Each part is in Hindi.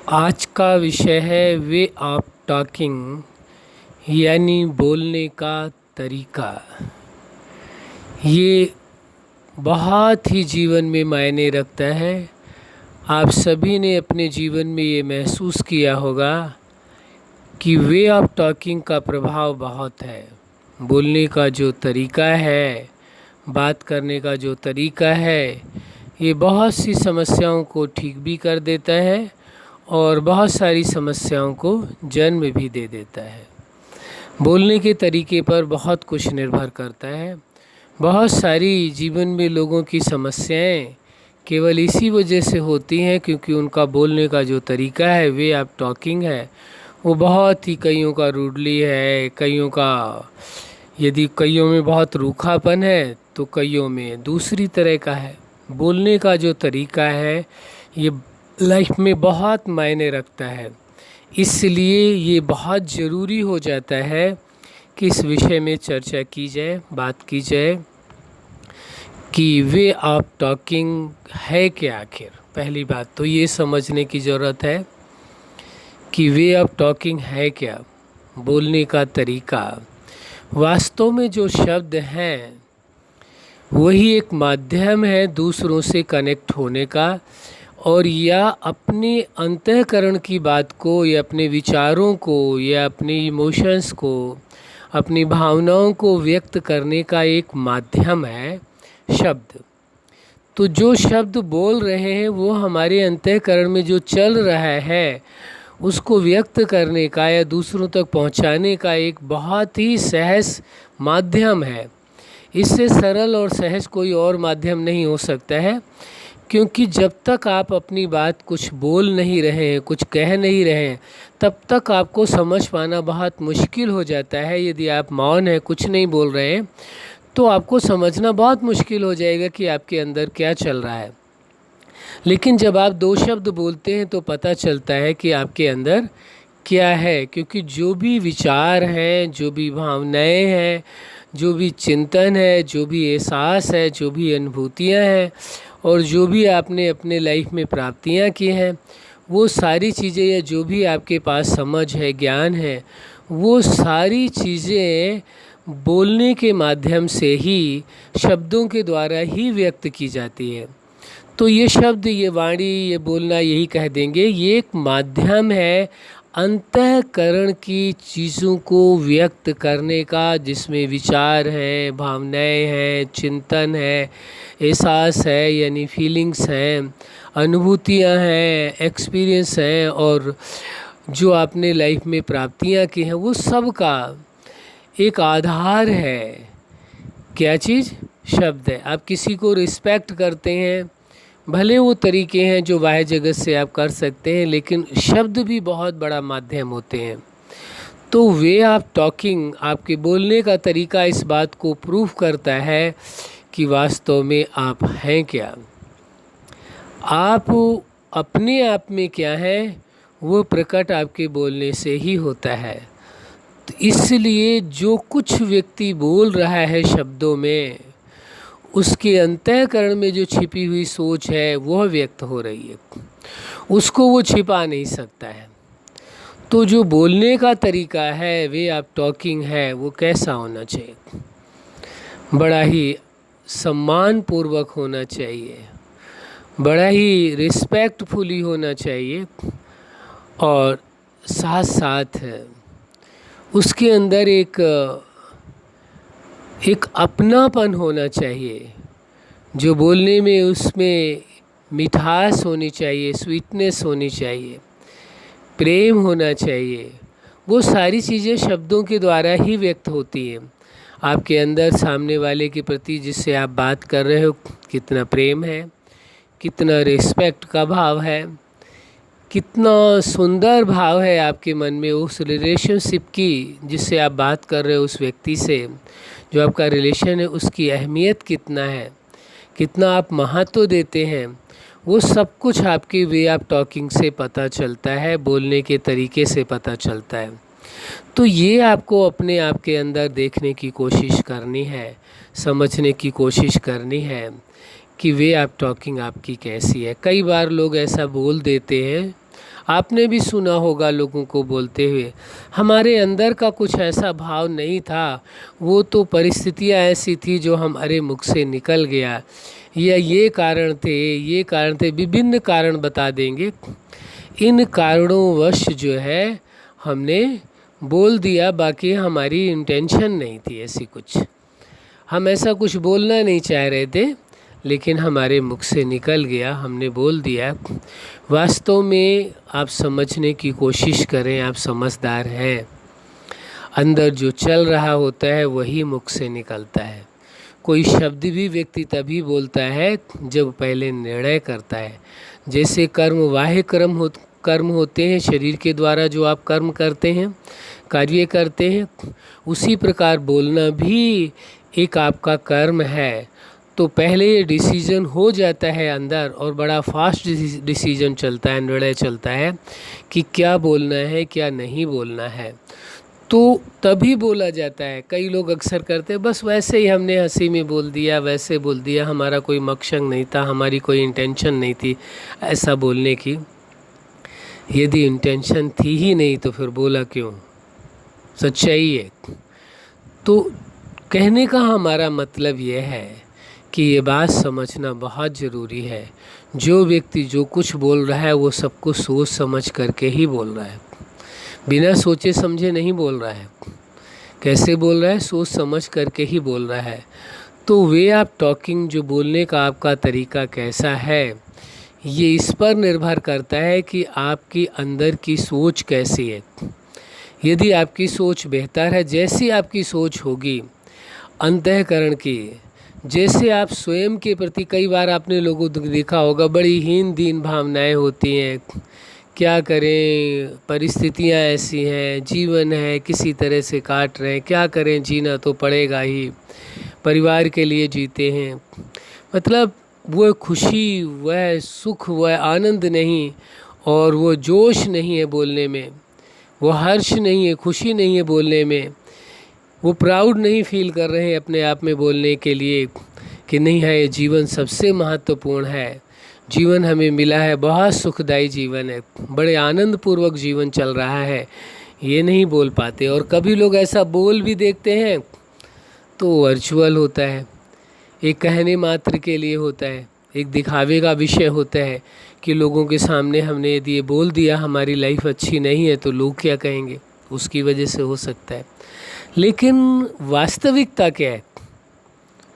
आज का विषय है वे ऑफ टॉकिंग यानी बोलने का तरीका। ये बहुत ही जीवन में मायने रखता है। आप सभी ने अपने जीवन में ये महसूस किया होगा कि वे ऑफ टॉकिंग का प्रभाव बहुत है। बोलने का जो तरीका है, बात करने का जो तरीका है, ये बहुत सी समस्याओं को ठीक भी कर देता है और बहुत सारी समस्याओं को जन्म भी दे देता है। बोलने के तरीके पर बहुत कुछ निर्भर करता है। बहुत सारी जीवन में लोगों की समस्याएं केवल इसी वजह से होती हैं क्योंकि उनका बोलने का जो तरीका है, वे ऑफ टॉकिंग है, वो बहुत ही, कईयों का रूडली है, कईयों का, यदि कईयों में बहुत रूखापन है तो कईयों में दूसरी तरह का है। बोलने का जो तरीका है ये लाइफ में बहुत मायने रखता है। इसलिए ये बहुत ज़रूरी हो जाता है कि इस विषय में चर्चा की जाए, बात की जाए कि वे ऑफ टॉकिंग है क्या आखिर। पहली बात तो ये समझने की ज़रूरत है कि वे ऑफ टॉकिंग है क्या। बोलने का तरीका, वास्तव में जो शब्द हैं वही एक माध्यम है दूसरों से कनेक्ट होने का, और या अपने अंतःकरण की बात को या अपने विचारों को या अपने इमोशंस को, अपनी भावनाओं को व्यक्त करने का एक माध्यम है शब्द। तो जो शब्द बोल रहे हैं वो हमारे अंतःकरण में जो चल रहा है उसको व्यक्त करने का या दूसरों तक पहुंचाने का एक बहुत ही सहज माध्यम है। इससे सरल और सहज कोई और माध्यम नहीं हो सकता है, क्योंकि जब तक आप अपनी बात कुछ बोल नहीं रहे हैं, कुछ कह नहीं रहे हैं, तब तक आपको समझ पाना बहुत मुश्किल हो जाता है। यदि आप मौन हैं, कुछ नहीं बोल रहे हैं, तो आपको समझना बहुत मुश्किल हो जाएगा कि आपके अंदर क्या चल रहा है। लेकिन जब आप दो शब्द बोलते हैं तो पता चलता है कि आपके अंदर क्या है, क्योंकि जो भी विचार हैं, जो भी भावनाएं हैं, जो भी चिंतन है, जो भी एहसास है, जो भी अनुभूतियाँ हैं और जो भी आपने अपने लाइफ में प्राप्तियाँ की हैं, वो सारी चीज़ें या जो भी आपके पास समझ है, ज्ञान है, वो सारी चीज़ें बोलने के माध्यम से ही, शब्दों के द्वारा ही व्यक्त की जाती है। तो ये शब्द, ये वाणी, ये बोलना, यही कह देंगे, ये एक माध्यम है अंतःकरण की चीज़ों को व्यक्त करने का, जिसमें विचार हैं, भावनाएं हैं, चिंतन है, एहसास है यानी फीलिंग्स हैं, अनुभूतियां हैं, एक्सपीरियंस हैं, और जो आपने लाइफ में प्राप्तियां की हैं, वो सब का एक आधार है। क्या चीज़? शब्द है। आप किसी को रिस्पेक्ट करते हैं, भले वो तरीके हैं जो बाह्य जगत से आप कर सकते हैं, लेकिन शब्द भी बहुत बड़ा माध्यम होते हैं। तो वे ऑफ टॉकिंग, आपके बोलने का तरीका, इस बात को प्रूव करता है कि वास्तव में आप हैं क्या। आप अपने आप में क्या हैं, वो प्रकट आपके बोलने से ही होता है। तो इसलिए जो कुछ व्यक्ति बोल रहा है शब्दों में, उसके अंतःकरण में जो छिपी हुई सोच है वह व्यक्त हो रही है, उसको वो छिपा नहीं सकता है। तो जो बोलने का तरीका है, वे ऑफ टॉकिंग है, वो कैसा होना चाहिए? बड़ा ही सम्मान पूर्वक होना चाहिए, बड़ा ही रिस्पेक्टफुली होना चाहिए, और साथ साथ उसके अंदर एक अपनापन होना चाहिए। जो बोलने में, उसमें मिठास होनी चाहिए, स्वीटनेस होनी चाहिए, प्रेम होना चाहिए। वो सारी चीज़ें शब्दों के द्वारा ही व्यक्त होती हैं। आपके अंदर सामने वाले के प्रति, जिससे आप बात कर रहे हो, कितना प्रेम है, कितना रिस्पेक्ट का भाव है, कितना सुंदर भाव है आपके मन में उस रिलेशनशिप की, जिससे आप बात कर रहे हो, उस व्यक्ति से जो आपका रिलेशन है, उसकी अहमियत कितना है, कितना आप महत्व देते हैं, वो सब कुछ आपके वे ऑफ टॉकिंग से पता चलता है, बोलने के तरीके से पता चलता है। तो ये आपको अपने आप के अंदर देखने की कोशिश करनी है, समझने की कोशिश करनी है कि वे ऑफ टॉकिंग आपकी कैसी है। कई बार लोग ऐसा बोल देते हैं, आपने भी सुना होगा लोगों को बोलते हुए, हमारे अंदर का कुछ ऐसा भाव नहीं था, वो तो परिस्थितियाँ ऐसी थी जो हमारे मुख से निकल गया, या ये कारण थे, विभिन्न कारण बता देंगे। इन कारणों वश जो है हमने बोल दिया, बाकी हमारी इंटेंशन नहीं थी ऐसी कुछ, हम ऐसा कुछ बोलना नहीं चाह रहे थे, लेकिन हमारे मुख से निकल गया, हमने बोल दिया। वास्तव में आप समझने की कोशिश करें, आप समझदार हैं, अंदर जो चल रहा होता है वही मुख से निकलता है। कोई शब्द भी व्यक्ति तभी बोलता है जब पहले निर्णय करता है। जैसे कर्मवाह्य कर्म होते हैं, शरीर के द्वारा जो आप कर्म करते हैं, कार्य करते हैं, उसी प्रकार बोलना भी एक आपका कर्म है। तो पहले ये डिसीजन हो जाता है अंदर, और बड़ा फास्ट डिसीजन चलता है, निर्णय चलता है कि क्या बोलना है क्या नहीं बोलना है, तो तभी बोला जाता है। कई लोग अक्सर करते हैं बस वैसे ही हमने हंसी में बोल दिया, वैसे बोल दिया, हमारा कोई मकसद नहीं था, हमारी कोई इंटेंशन नहीं थी ऐसा बोलने की। यदि इंटेंशन थी ही नहीं तो फिर बोला क्यों? सच्चाई है। तो कहने का हमारा मतलब यह है कि ये बात समझना बहुत ज़रूरी है, जो व्यक्ति जो कुछ बोल रहा है वो सब कुछ सोच समझ करके ही बोल रहा है, बिना सोचे समझे नहीं बोल रहा है। कैसे बोल रहा है? सोच समझ करके ही बोल रहा है। तो वे ऑफ टॉकिंग, जो बोलने का आपका तरीका कैसा है, ये इस पर निर्भर करता है कि आपकी अंदर की सोच कैसी है। यदि आपकी सोच बेहतर है, जैसी आपकी सोच होगी अंतःकरण की, जैसे आप स्वयं के प्रति, कई बार आपने लोगों को देखा होगा बड़ी हीन दीन भावनाएं होती हैं, क्या करें, परिस्थितियां ऐसी हैं, जीवन है किसी तरह से काट रहे हैं, क्या करें, जीना तो पड़ेगा ही, परिवार के लिए जीते हैं। मतलब वह खुशी, वह सुख, वह आनंद नहीं, और वो जोश नहीं है बोलने में, वो हर्ष नहीं है, खुशी नहीं है बोलने में, वो प्राउड नहीं फील कर रहे हैं अपने आप में बोलने के लिए कि नहीं है, ये जीवन सबसे महत्वपूर्ण है, जीवन हमें मिला है, बहुत सुखदायी जीवन है, बड़े आनंदपूर्वक जीवन चल रहा है, ये नहीं बोल पाते। और कभी लोग ऐसा बोल भी देखते हैं तो वर्चुअल होता है, एक कहने मात्र के लिए होता है, एक दिखावे का विषय होता है कि लोगों के सामने हमने यदि ये बोल दिया हमारी लाइफ अच्छी नहीं है तो लोग क्या कहेंगे, उसकी वजह से हो सकता है। लेकिन वास्तविकता क्या है?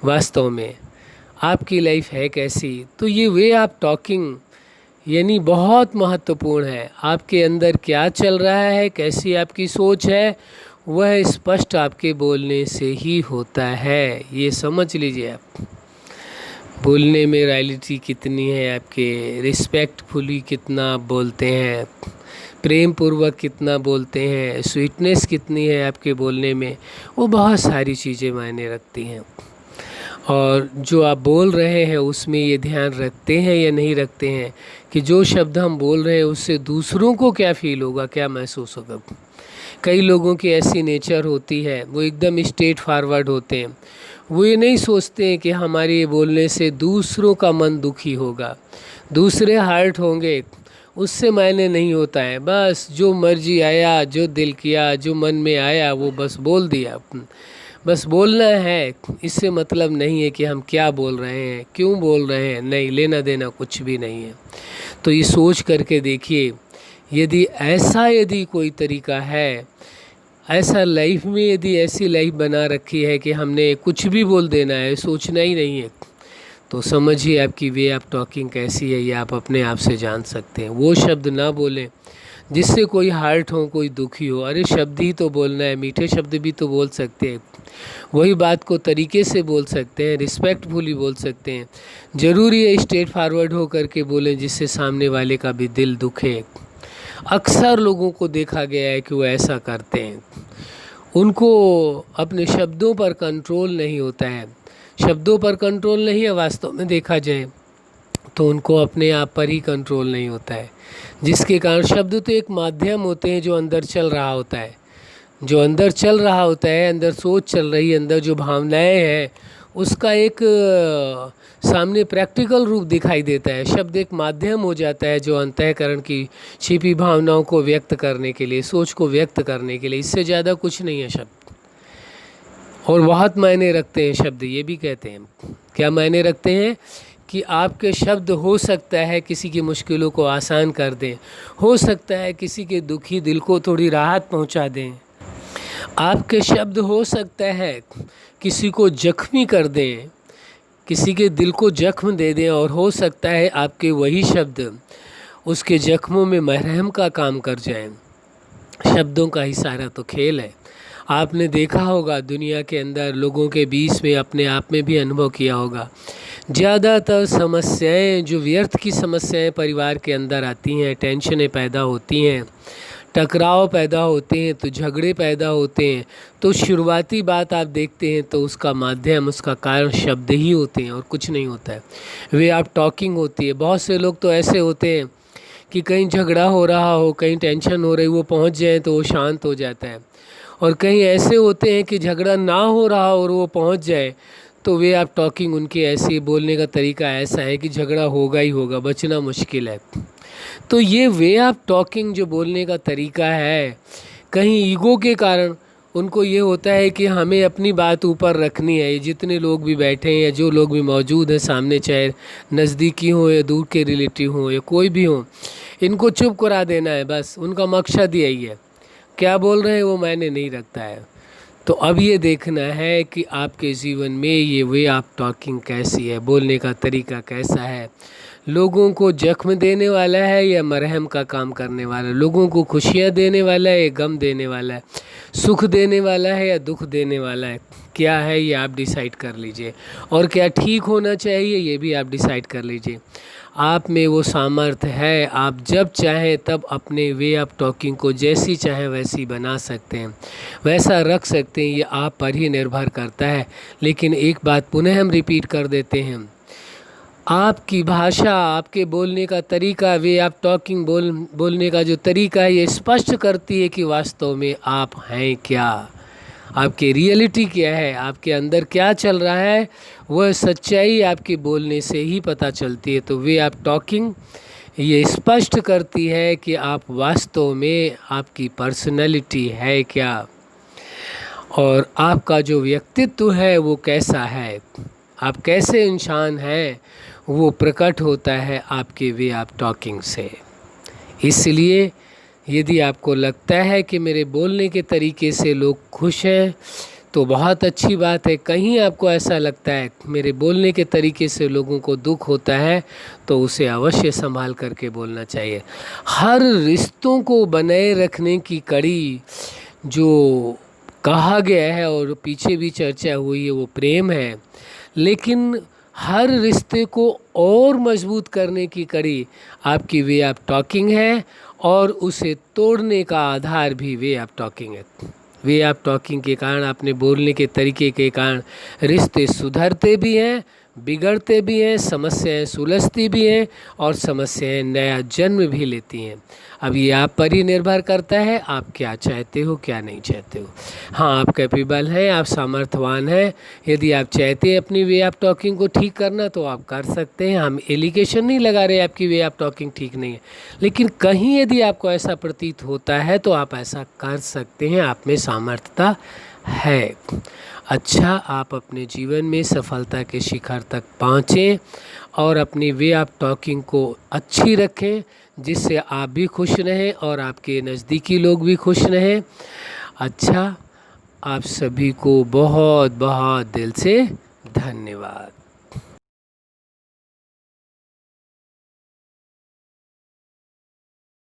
वास्तव में आपकी लाइफ है कैसी? तो ये वे ऑफ टॉकिंग यानी बहुत महत्वपूर्ण है। आपके अंदर क्या चल रहा है, कैसी आपकी सोच है, वह स्पष्ट आपके बोलने से ही होता है। ये समझ लीजिए आप। बोलने में रॉयल्टी कितनी है आपके, रिस्पेक्टफुली कितना आप बोलते हैं, प्रेम पूर्वक कितना बोलते हैं, स्वीटनेस कितनी है आपके बोलने में, वो बहुत सारी चीज़ें मायने रखती हैं। और जो आप बोल रहे हैं उसमें ये ध्यान रखते हैं या नहीं रखते हैं कि जो शब्द हम बोल रहे हैं उससे दूसरों को क्या फील होगा, क्या महसूस होगा। कई लोगों की ऐसी नेचर होती है, वो एकदम स्ट्रेट फॉरवर्ड होते हैं, वो ये नहीं सोचते हैं कि हमारे ये बोलने से दूसरों का मन दुखी होगा, दूसरे हर्ट होंगे, उससे मायने नहीं होता है। बस जो मर्जी आया, जो दिल किया, जो मन में आया वो बस बोल दिया, बस बोलना है। इससे मतलब नहीं है कि हम क्या बोल रहे हैं, क्यों बोल रहे हैं, नहीं, लेना देना कुछ भी नहीं है। तो ये सोच करके देखिए, यदि कोई तरीका है, ऐसा लाइफ में यदि ऐसी लाइफ बना रखी है कि हमने कुछ भी बोल देना है, सोचना ही नहीं है, तो समझिए आपकी वे ऑफ टॉकिंग कैसी है, ये आप अपने आप से जान सकते हैं। वो शब्द ना बोलें जिससे कोई हर्ट हो, कोई दुखी हो। अरे शब्द ही तो बोलना है, मीठे शब्द भी तो बोल सकते हैं, वही बात को तरीके से बोल सकते हैं, रिस्पेक्टफुली बोल सकते हैं। ज़रूरी है स्ट्रेट फॉरवर्ड हो करके बोलें जिससे सामने वाले का भी दिल दुखे। अक्सर लोगों को देखा गया है कि वो ऐसा करते हैं, उनको अपने शब्दों पर कंट्रोल नहीं होता है। शब्दों पर कंट्रोल नहीं है, वास्तव में देखा जाए तो उनको अपने आप पर ही कंट्रोल नहीं होता है, जिसके कारण शब्द तो एक माध्यम होते हैं जो अंदर चल रहा होता है, अंदर सोच चल रही है, अंदर जो भावनाएं हैं उसका एक सामने प्रैक्टिकल रूप दिखाई देता है। शब्द एक माध्यम हो जाता है जो अंतःकरण की छिपी भावनाओं को व्यक्त करने के लिए, सोच को व्यक्त करने के लिए, इससे ज़्यादा कुछ नहीं है शब्द। और बहुत मायने रखते हैं शब्द, ये भी कहते हैं। क्या मायने रखते हैं? कि आपके शब्द हो सकता है किसी की मुश्किलों को आसान कर दें, हो सकता है किसी के दुखी दिल को थोड़ी राहत पहुंचा दें। आपके शब्द हो सकता है किसी को जख्मी कर दें, किसी के दिल को जख्म दे दें, और हो सकता है आपके वही शब्द उसके जख्मों में मरहम का काम कर जाएं। शब्दों का ही सारा तो खेल है। आपने देखा होगा दुनिया के अंदर लोगों के बीच में, अपने आप में भी अनुभव किया होगा, ज़्यादातर समस्याएं जो व्यर्थ की समस्याएं परिवार के अंदर आती हैं, टेंशनें पैदा होती हैं, टकराव पैदा होते हैं, तो झगड़े पैदा होते हैं, तो शुरुआती बात आप देखते हैं तो उसका माध्यम, उसका कारण शब्द ही होते हैं और कुछ नहीं होता है। वे आप टॉकिंग होती है। बहुत से लोग तो ऐसे होते हैं कि कहीं झगड़ा हो रहा हो, कहीं टेंशन हो रही, वो पहुंच जाए तो वो शांत हो जाता है। और कहीं ऐसे होते हैं कि झगड़ा ना हो रहा और वो पहुंच जाए तो वे आप टॉकिंग, उनके ऐसे बोलने का तरीका ऐसा है कि झगड़ा होगा ही होगा, बचना मुश्किल है। तो ये वे आप टॉकिंग जो बोलने का तरीका है, कहीं ईगो के कारण उनको ये होता है कि हमें अपनी बात ऊपर रखनी है। ये जितने लोग भी बैठे हैं या जो लोग भी मौजूद हैं सामने, चाहे नज़दीकी हों या दूर के रिलेटिव हों या कोई भी हो, इनको चुप करा देना है, बस उनका मकसद यही है। क्या बोल रहे हैं वो मायने नहीं रखता है। तो अब ये देखना है कि आपके जीवन में ये वे आप टॉकिंग कैसी है, बोलने का तरीका कैसा है, लोगों को जख्म देने वाला है या मरहम का काम करने वाला है, लोगों को खुशियाँ देने वाला है या गम देने वाला है, सुख देने वाला है या दुख देने वाला है। क्या है ये आप डिसाइड कर लीजिए, और क्या ठीक होना चाहिए ये भी आप डिसाइड कर लीजिए। आप में वो सामर्थ्य है, आप जब चाहें तब अपने वे ऑफ टॉकिंग को जैसी चाहें वैसी बना सकते हैं, वैसा रख सकते हैं। ये आप पर ही निर्भर करता है। लेकिन एक बात पुनः हम रिपीट कर देते हैं, आपकी भाषा, आपके बोलने का तरीका, वे ऑफ टॉकिंग बोलने का जो तरीका है, ये स्पष्ट करती है कि वास्तव में आप हैं क्या, आपकी रियलिटी क्या है, आपके अंदर क्या चल रहा है। वह सच्चाई आपके बोलने से ही पता चलती है। तो वे ऑफ टॉकिंग ये स्पष्ट करती है कि आप वास्तव में, आपकी पर्सनैलिटी है क्या, और आपका जो व्यक्तित्व है वो कैसा है, आप कैसे इंसान हैं, वो प्रकट होता है आपके वे ऑफ टॉकिंग से। इसलिए यदि आपको लगता है कि मेरे बोलने के तरीके से लोग खुश हैं तो बहुत अच्छी बात है। कहीं आपको ऐसा लगता है मेरे बोलने के तरीके से लोगों को दुख होता है तो उसे अवश्य संभाल करके बोलना चाहिए। हर रिश्तों को बनाए रखने की कड़ी जो कहा गया है और पीछे भी चर्चा हुई है वो प्रेम है, लेकिन हर रिश्ते को और मजबूत करने की कड़ी आपकी वे ऑफ टॉकिंग है, और उसे तोड़ने का आधार भी वे ऑफ टॉकिंग है। वे ऑफ टॉकिंग के कारण, अपने बोलने के तरीके के कारण रिश्ते सुधरते भी हैं, बिगड़ते भी हैं, समस्याएं सुलझती भी हैं और समस्याएं नया जन्म भी लेती हैं। अब ये आप पर ही निर्भर करता है, आप क्या चाहते हो क्या नहीं चाहते हो। हाँ, आप कैपेबल हैं, आप सामर्थ्यवान हैं। यदि आप चाहते हैं अपनी वे ऑफ टॉकिंग को ठीक करना तो आप कर सकते हैं। हम एलिगेशन नहीं लगा रहे आपकी वे ऑफ टॉकिंग ठीक नहीं है, लेकिन कहीं यदि आपको ऐसा प्रतीत होता है तो आप ऐसा कर सकते हैं, आप में सामर्थ्यता है। अच्छा, आप अपने जीवन में सफलता के शिखर तक पहुँचें और अपनी वे ऑफ टॉकिंग को अच्छी रखें, जिससे आप भी खुश रहें और आपके नज़दीकी लोग भी खुश रहें। अच्छा, आप सभी को बहुत बहुत दिल से धन्यवाद।